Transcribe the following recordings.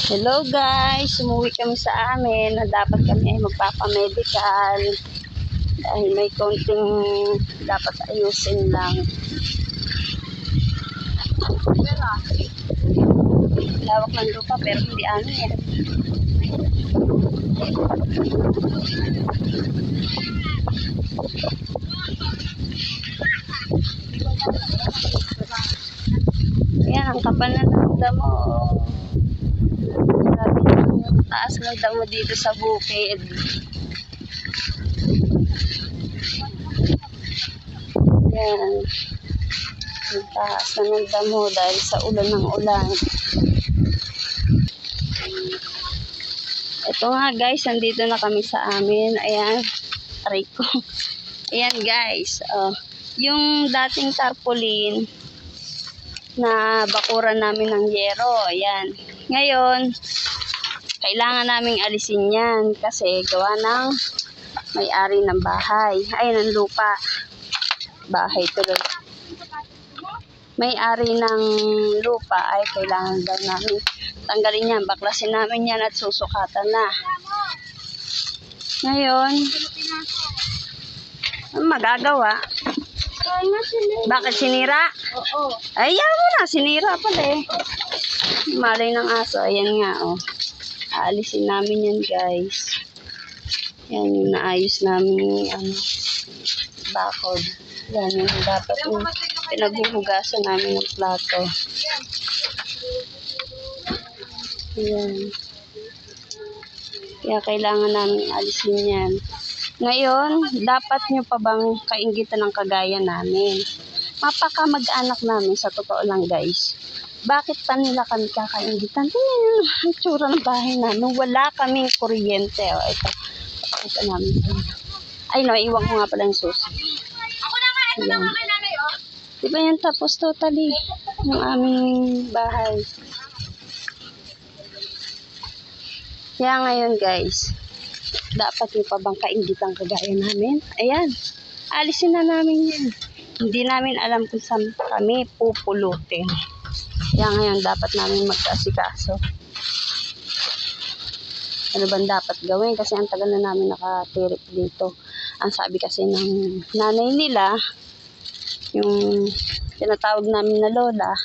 Hello guys, umuwi kami sa amin na dapat kami ay magpapamedical dahil may konting dapat ayusin lang. Lawak ng lupa pero hindi ano yan. Yan, ang kapal na ng damo. Sabi ng taas ng damo dito sa bukid. Yan. Ang taas na ng damo dahil sa ulan ng ulan. Ito nga guys, nandito na kami sa amin. Ayan, aray ko. Ayan guys, yung dating tarpaulin na bakuran namin ng yero, ayan. Ngayon, kailangan naming alisin yan kasi gawa ng may-ari ng bahay. Ay, ng lupa. Bahay tuloy. May-ari ng lupa ay kailangan daw namin tanggalin yan. Baklasin namin yan at susukatan na. Ngayon, ano magagawa? Bakit sinira? Oo. Ay, yan mo na. Sinira pala eh. Malay ng aso. Ayan nga, oh. Aalisin namin yan, guys. Yan yung naayos namin, bakod. Yan yung dapat yung pinaghuhugasan namin ng plato. Yan. Kaya kailangan namin alisin yan. Ngayon, dapat nyo pa bang kainggitan ng kagaya namin? Mapakamag-anak namin, sa totoo lang guys. Bakit pa nila kami kakaingitan? Tingnan ang tsura ng bahay namin. Wala kaming kuryente. O, ito. Ito namin. Ay no, iwan ko nga pala yung susi. Ako na nga, ito na nga kay nanay, oh. Diba yan tapos totally yung aming bahay. Kaya ngayon guys, dapat yung pa bang kaingitan kagaya namin? Ayan, alisin na namin yan. Hindi namin alam kung saan kami pupulutin. Kaya ngayon dapat namin mag-asikaso. Ano bang dapat gawin? Kasi ang tagal na namin nakatirik dito. Ang sabi kasi ng nanay nila, yung tinatawag namin na lola,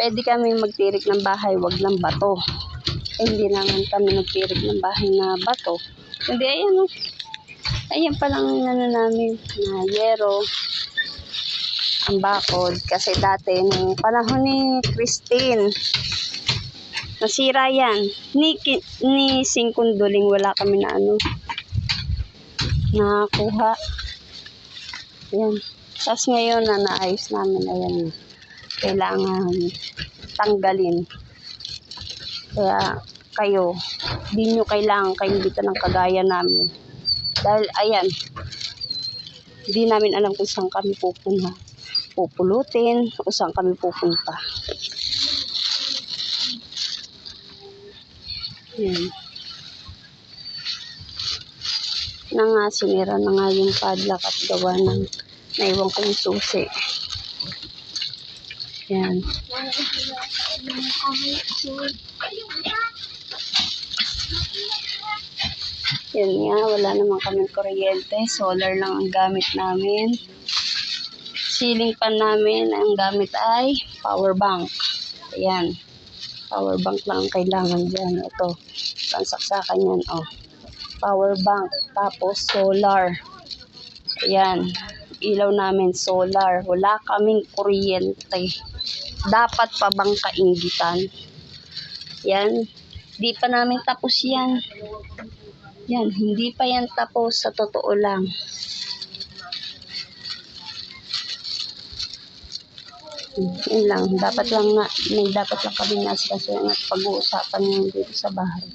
pwede kami magtirik ng bahay, wag ng bato. Eh, hindi naman kami nagtirik ng bahay na bato. Hindi, ayan o. Ayan palang namin na yero. Ang bakod. Kasi dati, nung panahon ni Christine, nasira yan. Ni Singkunduling wala kami na nakakuha. Ayan. Tapos ngayon na naayos namin, ayan. Kailangan tanggalin. Kaya kayo, di nyo kailangan kaingitan ng kagaya namin. Dahil ayan, di namin alam kung saan kami pupulutin o saan kami pupunta. Ayan. Na nga, sinira na nga yung padlock at gawa ng naiwan ko yung susi. Ayan. Yan nga, wala naman kaming kuryente. Solar lang ang gamit namin. Ceiling fan namin, ang gamit ay power bank. Ayan. Power bank lang ang kailangan dyan. Ito, pansaksakan yan, oh. Power bank, tapos solar. Ayan. Ilaw namin, solar. Wala kaming kuryente. Dapat pa bang kaingitan? Yan. Di pa namin tapos yan. Yan. Hindi pa yan tapos sa totoo lang. Yun lang. Dapat lang kami nasa kasi at pag-uusapan yung dito sa bahay.